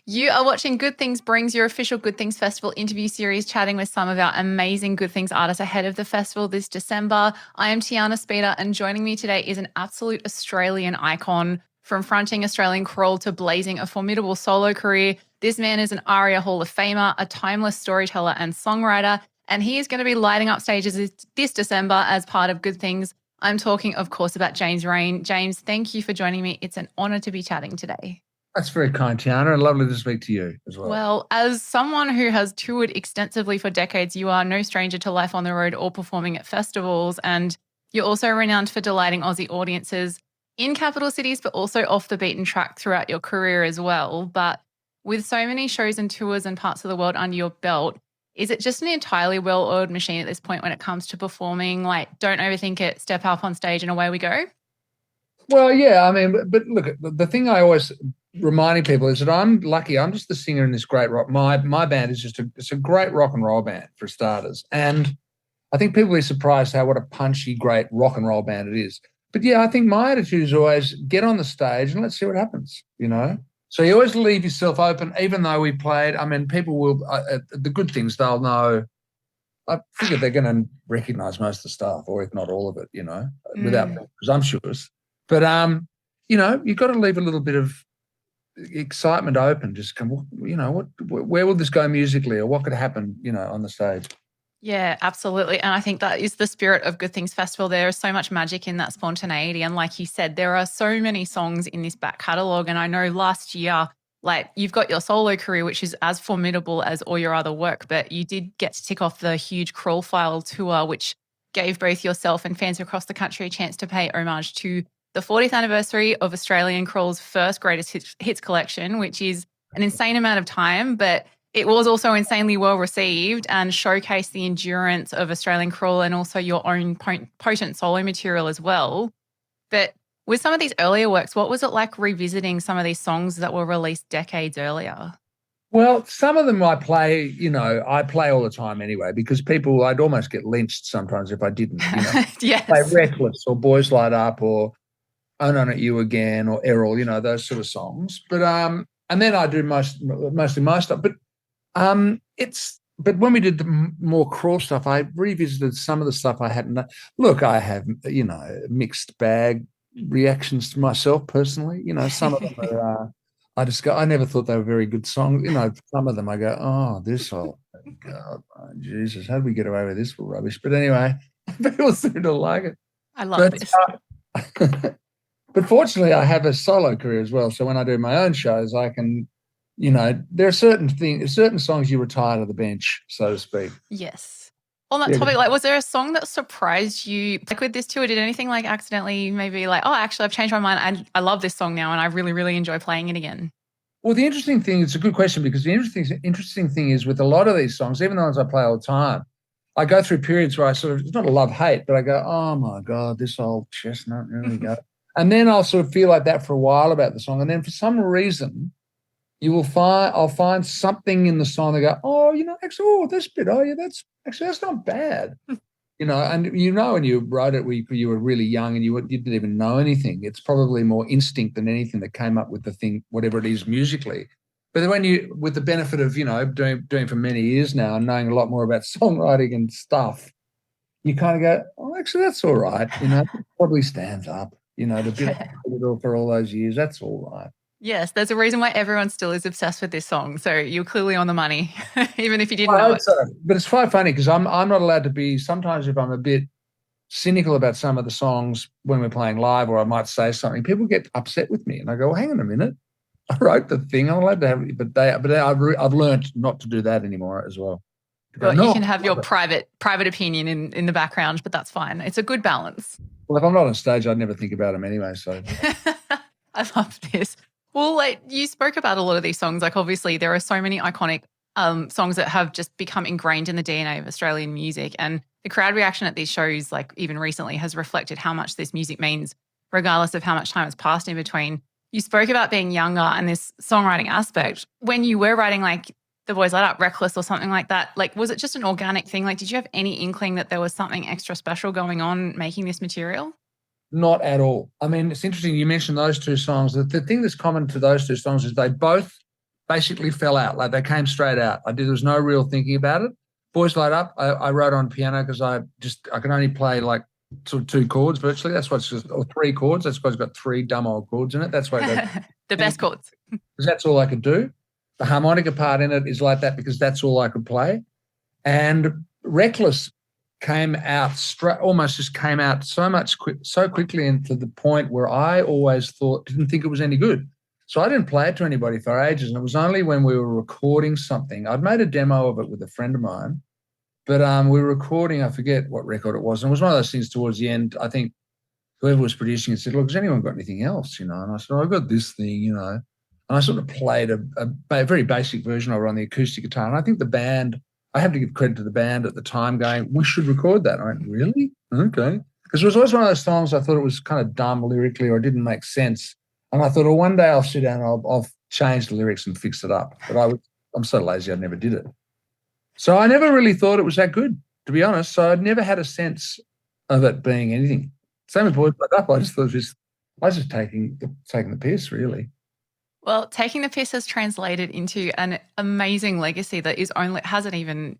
You are watching Good Things Brings, your official Good Things Festival interview series, chatting with some of our amazing Good Things artists ahead of the festival this December. I am Tiana Speter, and joining me today is an absolute Australian icon. From fronting Australian crawl to blazing a formidable solo career, this man is an ARIA Hall of Famer, a timeless storyteller and songwriter, and he is going to be lighting up stages this December as part of Good Things. I'm talking, of course, about James Reyne. James, thank you for joining me. It's an honour to be chatting today. That's very kind, Tiana, and lovely to speak to you as well. Well, as someone who has toured extensively for decades, you are no stranger to life on the road or performing at festivals, and you're also renowned for delighting Aussie audiences in capital cities, but also off the beaten track throughout your career as well. But with so many shows and tours and parts of the world under your belt, is it just an entirely well-oiled machine at this point when it comes to performing? Like, don't overthink it, step up on stage and away we go? Well, yeah, I mean, but look, the thing I always reminding people is that I'm lucky. I'm just the singer in this great rock. My band is it's a great rock and roll band for starters, and I think people will be surprised what a punchy, great rock and roll band it is. But yeah, I think my attitude is always get on the stage and let's see what happens. So you always leave yourself open, even though we played. I mean, people will the good things they'll know. I figure they're going to recognise most of the stuff, or if not all of it. Without being presumptuous. But you've got to leave a little bit of excitement open. Just come, where will this go musically, or what could happen, on the stage? Yeah, absolutely. And I think that is the spirit of Good Things Festival. There is so much magic in that spontaneity. And like you said, there are so many songs in this back catalogue. And I know last year, like, you've got your solo career, which is as formidable as all your other work, but you did get to tick off the huge Crawl File tour, which gave both yourself and fans across the country a chance to pay homage to the 40th anniversary of Australian Crawl's first greatest hits collection, which is an insane amount of time, but it was also insanely well received and showcased the endurance of Australian Crawl and also your own potent solo material as well. But with some of these earlier works, what was it like revisiting some of these songs that were released decades earlier? Well, some of them I play all the time anyway, because I'd almost get lynched sometimes if I didn't. Yes. Play Reckless or Boys Light Up or I Know Not You Again or Errol, those sort of songs. But and then I do mostly my stuff. But but when we did the more Crawl stuff, I revisited some of the stuff I hadn't done. Look, I have mixed bag reactions to myself personally. Some of them are I never thought they were very good songs. Some of them I go, oh, God, Jesus, how did we get away with this for rubbish? But anyway, people seem to like it. I love this. But fortunately, I have a solo career as well. So when I do my own shows, I can, there are certain songs you retire to the bench, so to speak. Yes. On that topic, like, was there a song that surprised you, like, with this tour? Did anything like accidentally maybe like, oh, actually, I've changed my mind. I love this song now, and I really, really enjoy playing it again? Well, the interesting thing, it's a good question, because the interesting thing is with a lot of these songs, even the ones I play all the time, I go through periods where I it's not a love-hate, but I go, oh, my God, this old chestnut, here we go. And then I'll sort of feel like that for a while about the song. And then for some reason, I'll find something in the song that go, oh, actually, this bit, oh, yeah, that's not bad. And when you wrote it, you were really young and you didn't even know anything. It's probably more instinct than anything that came up with the thing, whatever it is musically. But then with the benefit of, doing for many years now and knowing a lot more about songwriting and stuff, you kind of go, oh, actually, that's all right. It probably stands up. To be for all those years, that's all right. Yes, there's a reason why everyone still is obsessed with this song. So you're clearly on the money, even if you didn't know it. So. But it's quite funny because I'm not allowed to be, sometimes if I'm a bit cynical about some of the songs when we're playing live, or I might say something, people get upset with me. And I go, well, hang on a minute. I wrote the thing. I'm allowed to have it. But I've learned not to do that anymore as well. Well, you can have your private opinion in the background, but that's fine. It's a good balance. Well, if I'm not on stage, I'd never think about them anyway. So I love this. Well, like, you spoke about a lot of these songs. Like, obviously, there are so many iconic songs that have just become ingrained in the DNA of Australian music. And the crowd reaction at these shows, like even recently, has reflected how much this music means, regardless of how much time has passed in between. You spoke about being younger and this songwriting aspect. When you were writing, like, The Boys Light Up, Reckless or something like that, like, was it just an organic thing? Like, did you have any inkling that there was something extra special going on making this material? Not at all. I mean, it's interesting you mentioned those two songs. The thing that's common to those two songs is they both basically fell out. Like they came straight out. There was no real thinking about it. Boys Light Up, I wrote on piano because I can only play like sort of 2 chords virtually. That's why it's just, or 3 chords. That's why it's got 3 dumb old chords in it. That's why the best chords. Because that's all I could do. The harmonica part in it is like that because that's all I could play. And Reckless came out almost just came out so quickly, and to the point where I always didn't think it was any good. So I didn't play it to anybody for ages, and it was only when we were recording something. I'd made a demo of it with a friend of mine, but we were recording, I forget what record it was, and it was one of those things towards the end. I think whoever was producing it said, "Look, has anyone got anything else?" And I said, "I've got this thing," And I sort of played a very basic version of it on the acoustic guitar, and I think the band, I have to give credit to the band at the time going, "We should record that." I went, "Really? Okay." Because it was always one of those songs I thought it was kind of dumb lyrically or it didn't make sense. And I thought, well, one day I'll sit down and I'll change the lyrics and fix it up. But I'm so lazy I never did it. So I never really thought it was that good, to be honest. So I'd never had a sense of it being anything. Same with Boys Like Up. I just thought I was just taking the piss, really. Well, taking the piss has translated into an amazing legacy that hasn't even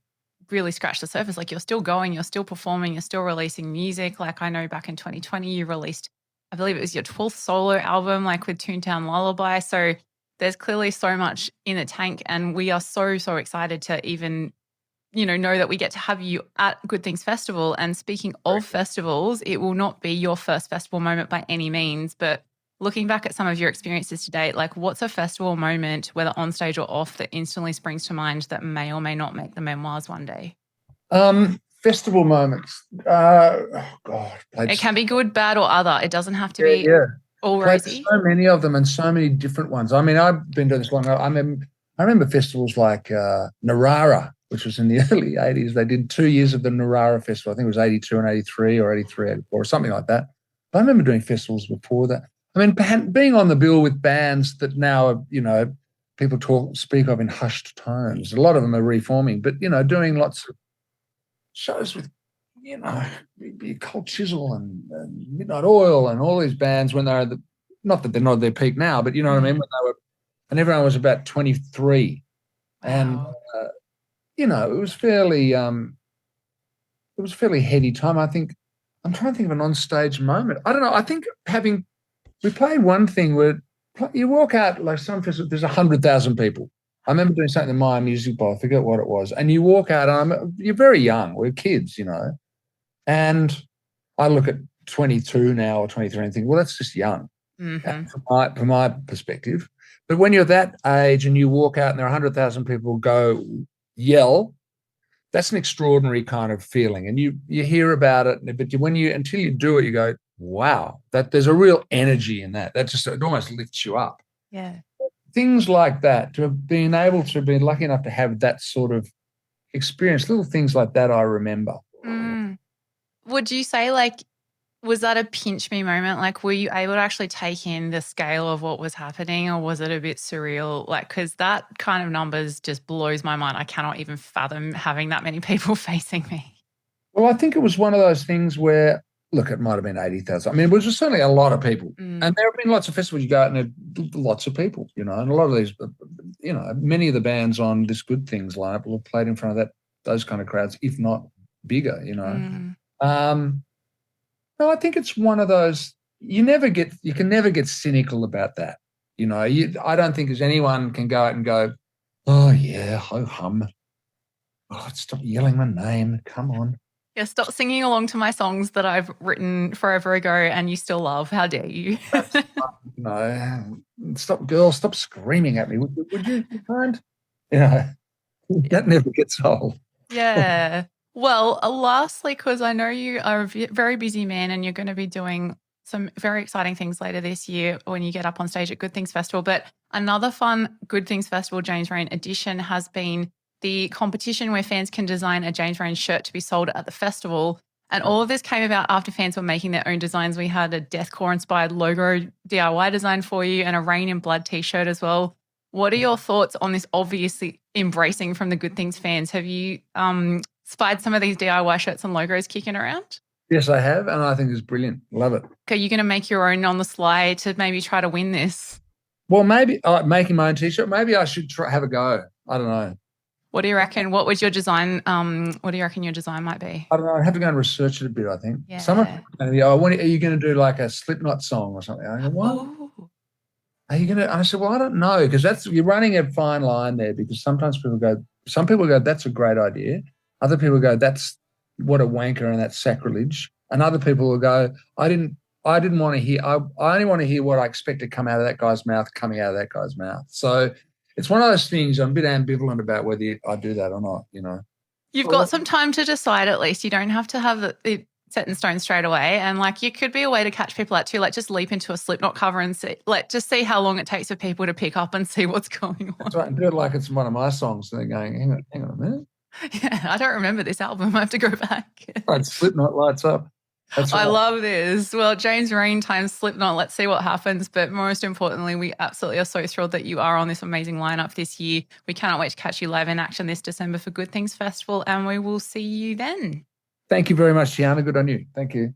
really scratched the surface. Like, you're still going, you're still performing, you're still releasing music. Like, I know back in 2020 you released, I believe it was your 12th solo album, like with Toontown Lullaby. So there's clearly so much in the tank, and we are so, so excited to even, know that we get to have you at Good Things Festival. And speaking of festivals, it will not be your first festival moment by any means, but looking back at some of your experiences to date, like, what's a festival moment, whether on stage or off, that instantly springs to mind that may or may not make the memoirs one day? Festival moments. It can be good, bad, or other. It doesn't have to be all rosy. So many of them and so many different ones. I mean, I've been doing this long. I remember festivals like Narara, which was in the early 80s. They did 2 years of the Narara Festival. I think it was 82 and 83 or 83, 84 or something like that. But I remember doing festivals before that. I mean, being on the bill with bands that now, people speak of in hushed tones. A lot of them are reforming, but, doing lots of shows with, Cold Chisel and Midnight Oil and all these bands when they're not that they're not at their peak now, but you know what I mean? When they were, and everyone was about 23. Wow. And, it was fairly heady time. I think, I'm trying to think of an onstage moment. I don't know. I think we played one thing where you walk out, like some festival, there's 100,000 people. I remember doing something in my music bowl, I forget what it was. And you walk out and you're very young. We're kids, And I look at 22 now or 23 and think, well, that's just young from my perspective. But when you're that age and you walk out and there are 100,000 people go yell, that's an extraordinary kind of feeling. And you hear about it, but until you do it, you go, wow, that there's a real energy in that. It almost lifts you up. Yeah. Things like that, to have been able to be lucky enough to have that sort of experience, little things like that I remember. Would you say, was that a pinch me moment? Like, were you able to actually take in the scale of what was happening, or was it a bit surreal? Like, because that kind of numbers just blows my mind. I cannot even fathom having that many people facing me. Well, I think it was one of those things where, look, it might have been 80,000. I mean, it was certainly a lot of people. And there have been lots of festivals you go out and there are lots of people, and a lot of these, many of the bands on this Good Things lineup will have played in front of those kind of crowds, if not bigger, No, I think it's one of those, you can never get cynical about that. I don't think anyone can go out and go, oh yeah, ho hum. Oh, stop yelling my name. Come on. Yeah, stop singing along to my songs that I've written forever ago and you still love. How dare you? No, stop, girl, stop screaming at me. Would you mind? That never gets old. Yeah. Well, lastly, because I know you are a very busy man and you're going to be doing some very exciting things later this year when you get up on stage at Good Things Festival. But another fun Good Things Festival James Reyne edition has been the competition where fans can design a James Reyne shirt to be sold at the festival. And all of this came about after fans were making their own designs. We had a deathcore-inspired logo DIY design for you and a Rain in Blood T-shirt as well. What are your thoughts on this obviously embracing from the Good Things fans? Have you spied some of these DIY shirts and logos kicking around? Yes, I have, and I think it's brilliant. Love it. Okay, you're going to make your own on the sly to maybe try to win this? Well, maybe making my own T-shirt. Maybe I should have a go. I don't know. What do you reckon? What would your design? What do you reckon your design might be? I don't know. I have to go and research it a bit, I think. Yeah. Someone, are you going to do like a Slipknot song or something? I go, what? Ooh. Are you going to? I said, well, I don't know, because you're running a fine line there, because sometimes some people go, that's a great idea. Other people go, that's what a wanker and that's sacrilege. And other people will go, I didn't want to hear, I only want to hear what I expect to come out of that guy's mouth, coming out of that guy's mouth. So it's one of those things I'm a bit ambivalent about whether I do that or not, you know. You've got some time to decide at least. You don't have to have it set in stone straight away. And like, you could be a way to catch people out too. Like, just leap into a Slipknot cover and see, like, just see how long it takes for people to pick up and see what's going on. That's right. And do it like it's one of my songs. And they're going, hang on a minute. Yeah, I don't remember this album. I have to go back. Right, Slipknot lights up. That's right. I love this. Well, James Reyne times Slipknot. Let's see what happens. But most importantly, we absolutely are so thrilled that you are on this amazing lineup this year. We cannot wait to catch you live in action this December for Good Things Festival, and we will see you then. Thank you very much, Tiana. Good on you. Thank you.